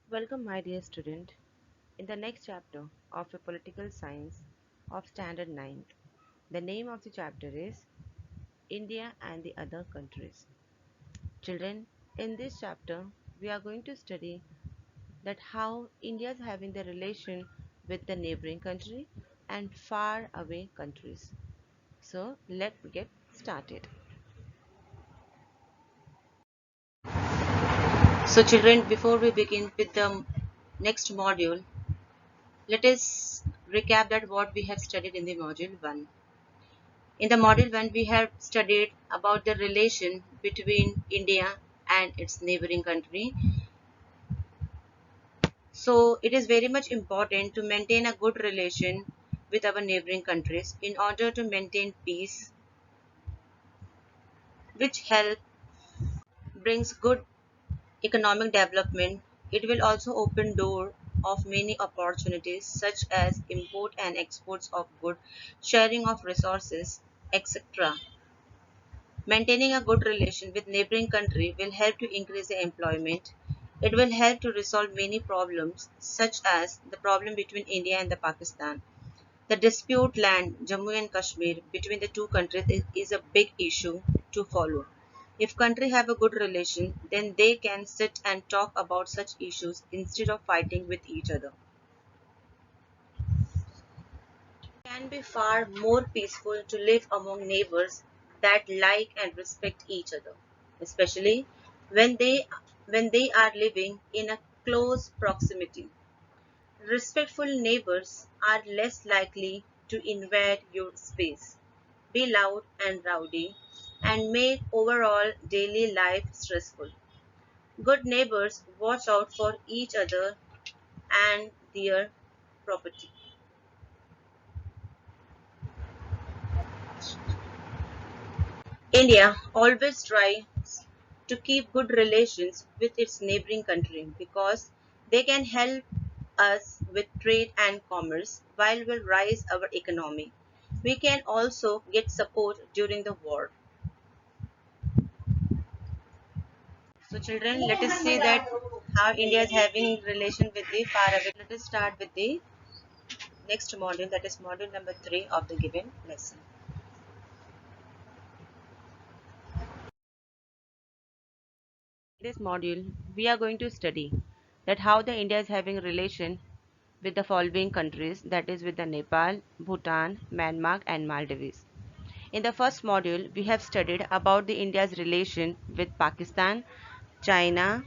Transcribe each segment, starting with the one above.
Welcome, my dear student, in the next chapter of a political science of Standard 9. The name of the chapter is India and the Other Countries. Children, in this chapter, we are going to study that how India is having the relation with the neighboring country and far away countries. So, let's get started. So, children, before we begin with the next module, let us recap that what we have studied in the module 1. In the module 1, we have studied about the relation between India and its neighboring country. So, it is very much important to maintain a good relation with our neighboring countries in order to maintain peace, which help brings good economic development. It will also open door of many opportunities such as import and exports of goods, sharing of resources, etc. Maintaining a good relation with neighboring country will help to increase the employment. It will help to resolve many problems such as the problem between India and the Pakistan. The dispute land Jammu and Kashmir between the two countries is a big issue to follow. If countries have a good relation, then they can sit and talk about such issues instead of fighting with each other. It can be far more peaceful to live among neighbors that like and respect each other, especially when they when they are living in a close proximity. Respectful neighbors are less likely to invade your space, be loud and rowdy, and make overall daily life stressful. Good neighbors watch out for each other and their property. India always tries to keep good relations with its neighboring country because they can help us with trade and commerce while we rise our economy. We can also get support during the war. So children, let us see that how India is having relation with the far away. Let us start with the next module, that is module number 3 of the given lesson. In this module, we are going to study that how the India is having relation with the following countries, that is with the Nepal, Bhutan, Myanmar and Maldives. In the first module, we have studied about the India's relation with Pakistan, China,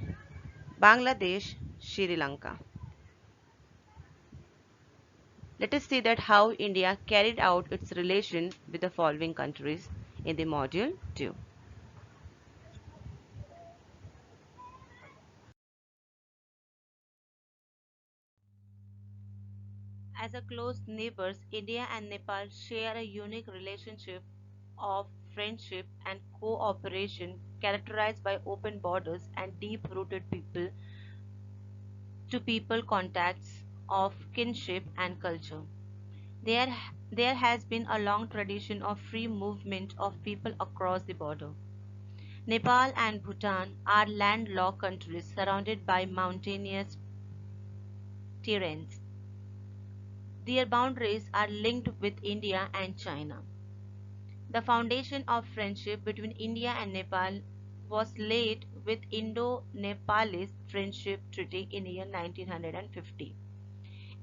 Bangladesh, Sri Lanka. Let us see that how India carried out its relation with the following countries in the module 2. As a close neighbors, India and Nepal share a unique relationship of friendship and cooperation characterized by open borders and deep-rooted people-to-people contacts of kinship and culture. There, there has been a long tradition of free movement of people across the border. Nepal and Bhutan are landlocked countries surrounded by mountainous terrains. Their boundaries are linked with India and China. The foundation of friendship between India and Nepal was laid with Indo-Nepalese Friendship Treaty in year 1950.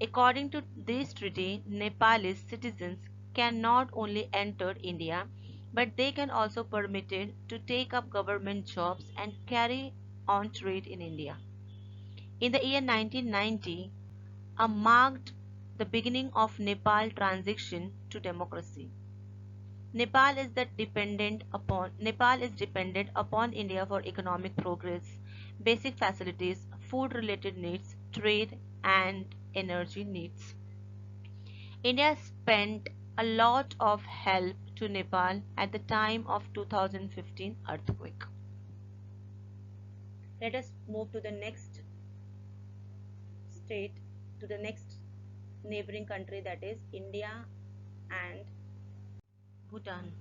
According to this treaty, Nepalese citizens can not only enter India, but they can also permitted to take up government jobs and carry on trade in India. In the year 1990, marked the beginning of Nepal transition to democracy. Nepal is dependent upon India for economic progress, basic facilities, food related needs, trade and energy needs. India spent a lot of help to Nepal at the time of 2015 earthquake. Let us move to the next state, to the next neighboring country, that is India and Bhutan.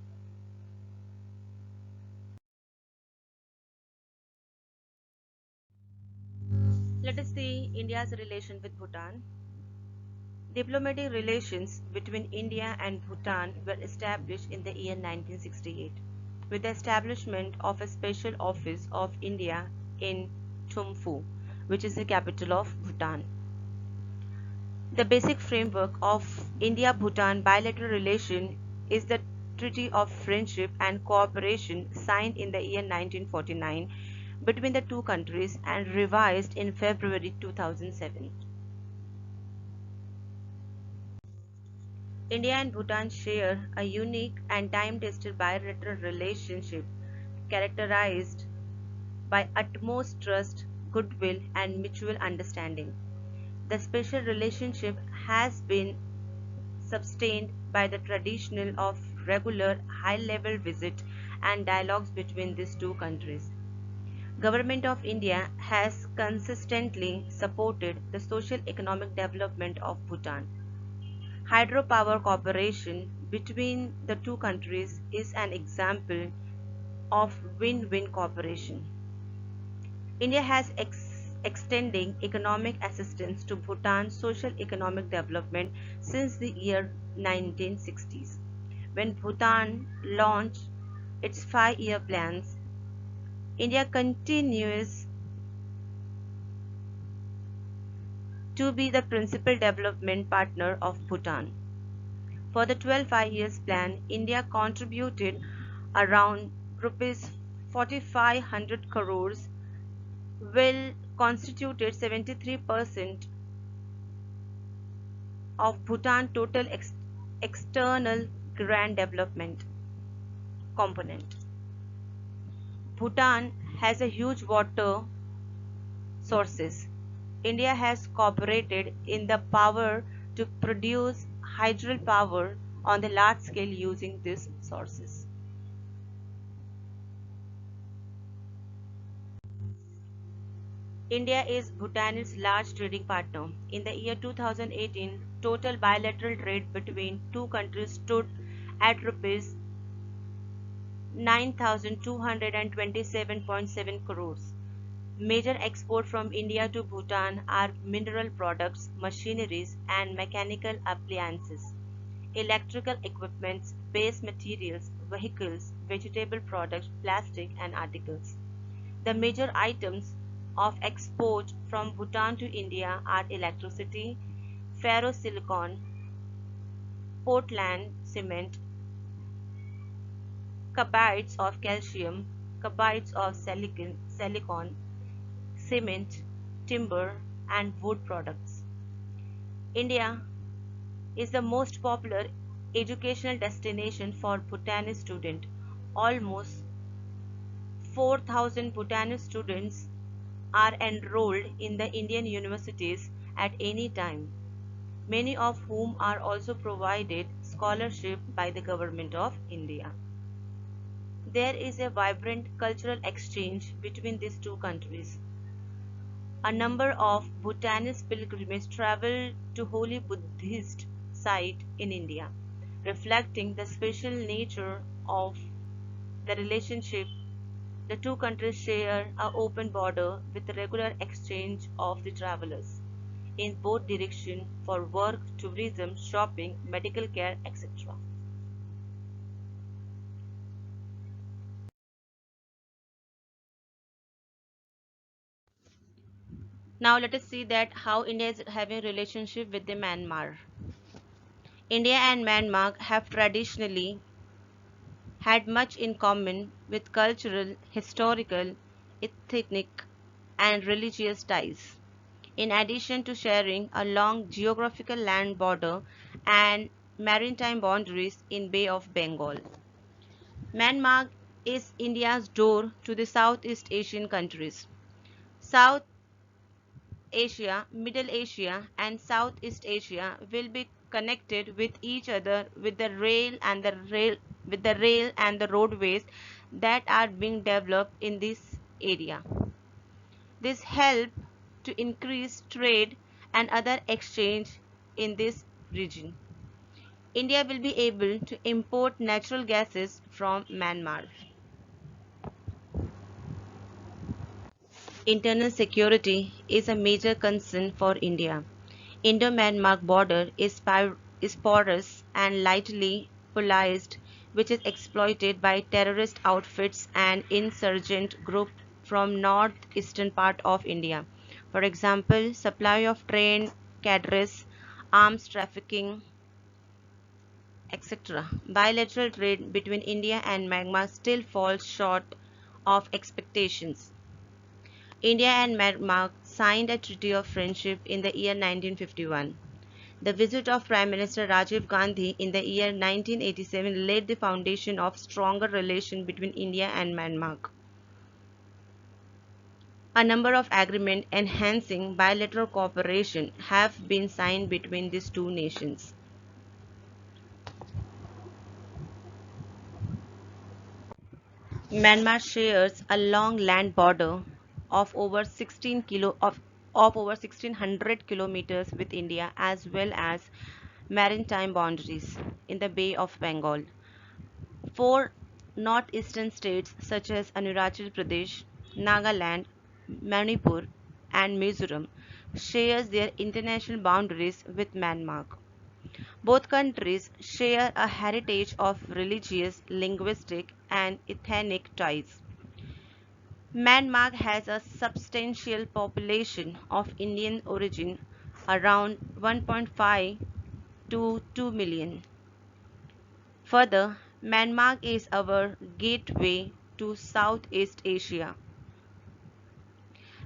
Let us see India's relation with Bhutan. Diplomatic relations between India and Bhutan were established in the year 1968 with the establishment of a special office of India in Thimphu, which is the capital of Bhutan. The basic framework of India-Bhutan bilateral relation is the Treaty of Friendship and Cooperation signed in the year 1949 between the two countries and revised in February 2007. India and Bhutan share a unique and time-tested bilateral relationship characterized by utmost trust, goodwill, and mutual understanding. The special relationship has been sustained by the tradition of regular high-level visits and dialogues between these two countries. Government of India has consistently supported the social economic development of Bhutan. Hydropower cooperation between the two countries is an example of win-win cooperation. India has extending economic assistance to Bhutan's social economic development since the year 1960s, when Bhutan launched its 5-year plans. India continues to be the principal development partner of Bhutan. For the 12 5 years plan, India contributed around rupees 4500 crores, will constituted 73% of Bhutan total external grant development component. Bhutan has a huge water sources. India has cooperated in the power to produce hydropower on the large scale using these sources. India is Bhutan's large trading partner. In the year 2018, total bilateral trade between two countries stood at rupees 9,227.7 crores. Major exports from India to Bhutan are mineral products, machineries and mechanical appliances, electrical equipments, base materials, vehicles, vegetable products, plastic and articles. The major items of export from Bhutan to India are electricity, ferrosilicon, Portland cement, carbides of calcium, carbides of silicon, cement, timber, and wood products. India is the most popular educational destination for Bhutanese students. Almost 4,000 Bhutanese students are enrolled in the Indian universities at any time, many of whom are also provided scholarship by the government of India. There is a vibrant cultural exchange between these two countries. A number of Bhutanese pilgrims travel to holy Buddhist sites in India, reflecting the special nature of the relationship. The two countries share an open border with regular exchange of the travelers in both directions for work, tourism, shopping, medical care, etc. Now let us see that how India is having relationship with the Myanmar. India and Myanmar have traditionally had much in common with cultural, historical, ethnic, and religious ties. In addition to sharing a long geographical land border and maritime boundaries in Bay of Bengal, Myanmar is India's door to the Southeast Asian countries. South Asia, Middle Asia, and Southeast Asia will be connected with each other with the rail and the roadways that are being developed in this area. This help to increase trade and other exchange in this region. India will be able to import natural gases from Myanmar. Internal security is a major concern for India. Indo-Myanmar border is porous and lightly polarized, which is exploited by terrorist outfits and insurgent groups from northeastern part of India. For example, supply of trained cadres, arms trafficking, etc. Bilateral trade between India and Myanmar still falls short of expectations. India and Myanmar signed a treaty of friendship in the year 1951. The visit of Prime Minister Rajiv Gandhi in the year 1987 laid the foundation of stronger relations between India and Myanmar. A number of agreements enhancing bilateral cooperation have been signed between these two nations. Myanmar shares a long land border of over 1600 kilometers with India, as well as maritime boundaries in the Bay of Bengal. Four northeastern states such as Arunachal Pradesh, Nagaland, Manipur, and Mizoram shares their international boundaries with Myanmar. Both countries share a heritage of religious, linguistic, and ethnic ties. Myanmar has a substantial population of Indian origin, around 1.5 to 2 million. Further, Myanmar is our gateway to Southeast Asia.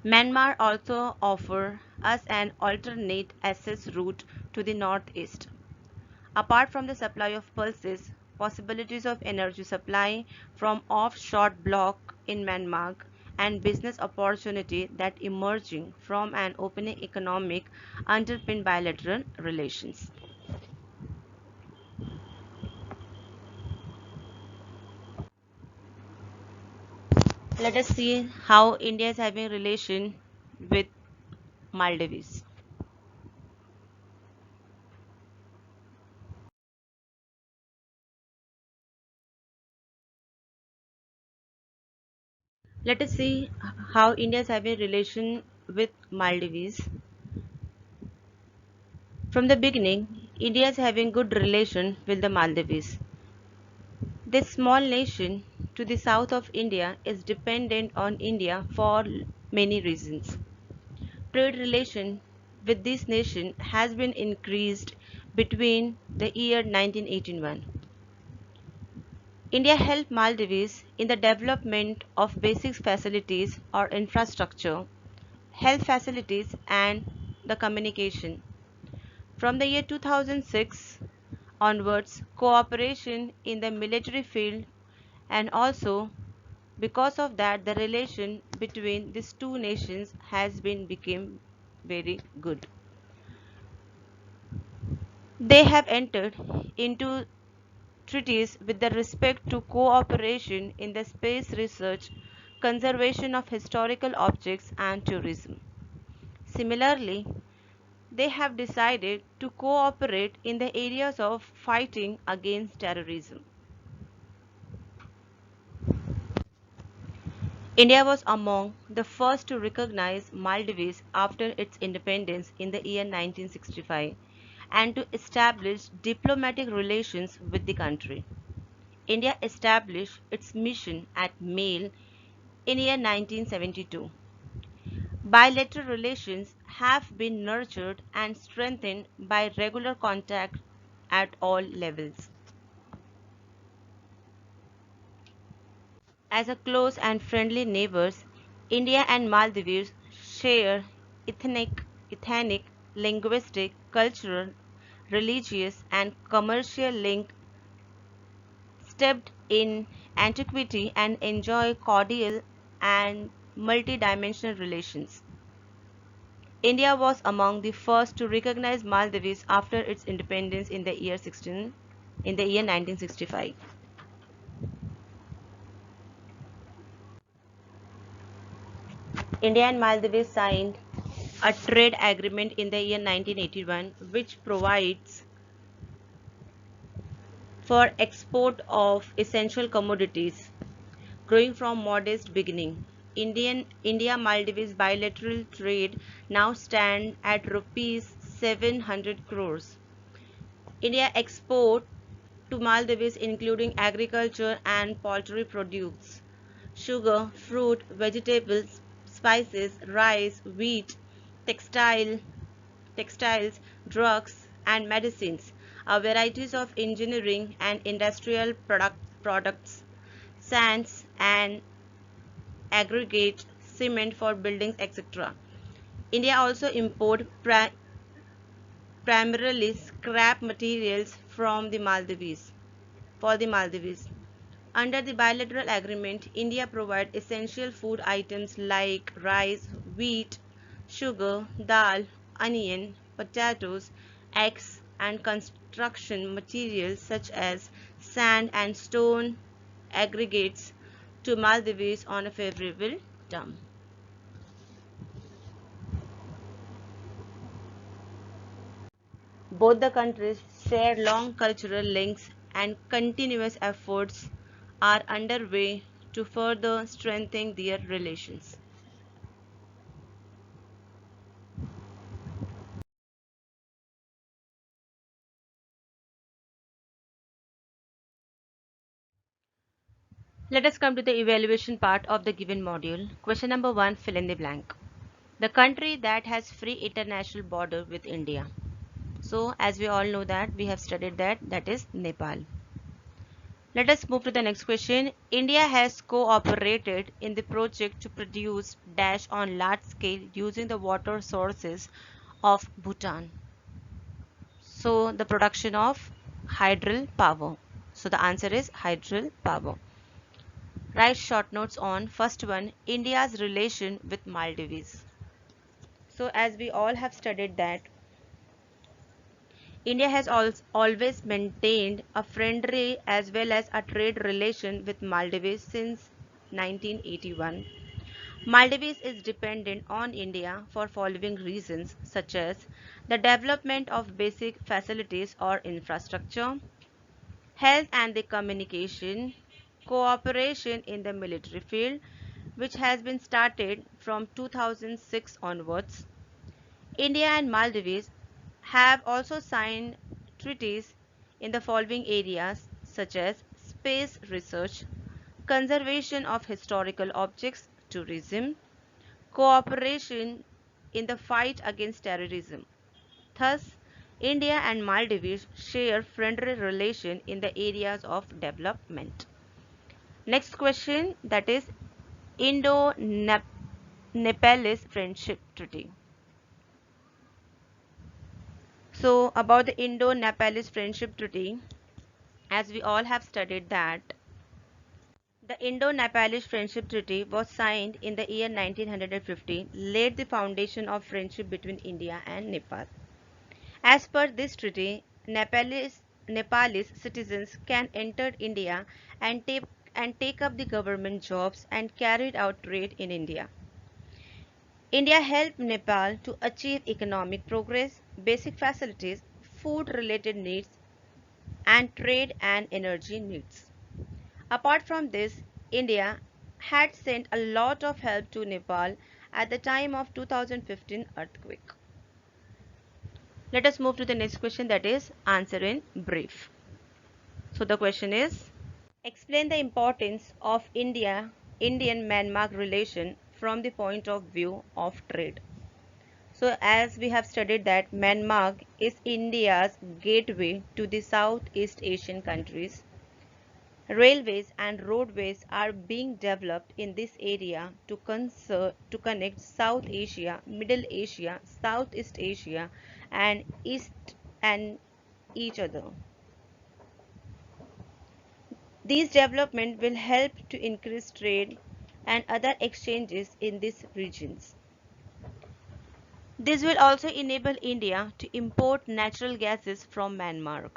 Myanmar also offers us an alternate access route to the northeast. Apart from the supply of pulses, possibilities of energy supply from offshore block in Myanmar and business opportunity that emerging from an opening economic underpin bilateral relations. Let us see how India is having relation with Maldives. Let us see how India is having relation with Maldives. From the beginning, India is having good relation with the Maldives. This small nation to the south of India is dependent on India for many reasons. Trade relation with this nation has been increased between the year 1981. India helped Maldives in the development of basic facilities or infrastructure, health facilities and the communication. From the year 2006 onwards, cooperation in the military field and also because of that the relation between these two nations has been become very good. They have entered into treaties with the respect to cooperation in the space research, conservation of historical objects and tourism. Similarly, they have decided to cooperate in the areas of fighting against terrorism. India was among the first to recognize Maldives after its independence in the year 1965 and to establish diplomatic relations with the country. India established its mission at Male in year 1972. Bilateral relations have been nurtured and strengthened by regular contact at all levels. As a close and friendly neighbors, India and Maldives share ethnic, linguistic, cultural, religious, and commercial links steeped in antiquity and enjoy cordial and multidimensional relations. India was among the first to recognize Maldives after its independence in the year 1965. India and Maldives signed a trade agreement in the year 1981 which provides for export of essential commodities. Growing from modest beginning, India Maldives bilateral trade now stand at rupees 700 crores. India export to Maldives including agriculture and poultry produce, sugar, fruit, vegetables, spices, rice, wheat, textile, textiles, drugs, and medicines, varieties of engineering and industrial products, sands and aggregate, cement for buildings, etc. India also import primarily scrap materials from the Maldives. For the Maldives, under the bilateral agreement, India provides essential food items like rice, wheat, sugar, dal, onion, potatoes, eggs, and construction materials such as sand and stone aggregates to Maldives on a favorable term. Both the countries share long cultural links and continuous efforts are underway to further strengthen their relations. Let us come to the evaluation part of the given module. Question number 1, fill in the blank. The country that has free international border with India. So as we all know that we have studied that is Nepal. Let us move to the next question. India has cooperated in the project to produce dash on large scale using the water sources of Bhutan. So the production of hydel power. So the answer is hydel power. Write short notes on first one, India's relation with Maldives. So as we all have studied that India has always maintained a friendly as well as a trade relation with Maldives since 1981. Maldives is dependent on India for following reasons such as the development of basic facilities or infrastructure, health and the communication, cooperation in the military field, which has been started from 2006 onwards. India and Maldives have also signed treaties in the following areas such as space research, conservation of historical objects, tourism, cooperation in the fight against terrorism. Thus, India and Maldives share friendly relation in the areas of development. Next question, that is Indo-Nepalese Friendship Treaty. So about the Indo-Nepalese Friendship Treaty, as we all have studied that the Indo-Nepalese Friendship Treaty was signed in the year 1950, laid the foundation of friendship between India and Nepal. As per this treaty, Nepalese citizens can enter India and take up the government jobs and carry out trade in India. India helped Nepal to achieve economic progress, basic facilities, food-related needs, and trade and energy needs. Apart from this, India had sent a lot of help to Nepal at the time of 2015 earthquake. Let us move to the next question, that is answer in brief. So the question is, explain the importance of Indian-Myanmar relation from the point of view of trade. So as we have studied that Myanmar is India's gateway to the Southeast Asian countries. Railways and roadways are being developed in this area to connect South Asia, Middle Asia, Southeast Asia, and East and each other. These developments will help to increase trade and other exchanges in these regions. This will also enable India to import natural gases from Myanmar.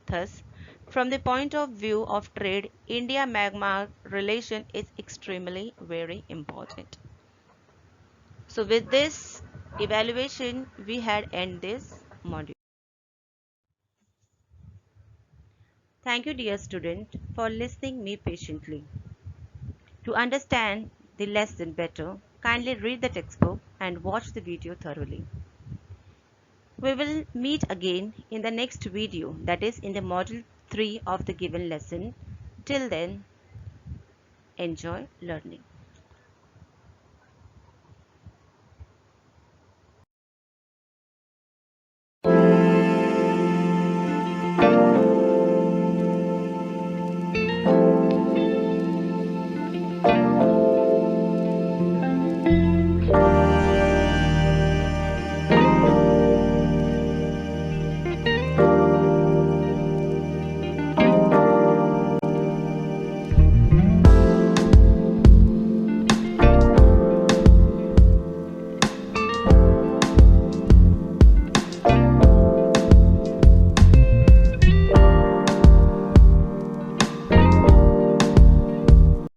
Thus, from the point of view of trade, India-Myanmar relation is extremely very important. So with this evaluation, we had end this module. Thank you dear student for listening me patiently. To understand the lesson better, kindly read the textbook and watch the video thoroughly. We will meet again in the next video, that is in the module 3 of the given lesson. Till then, enjoy learning.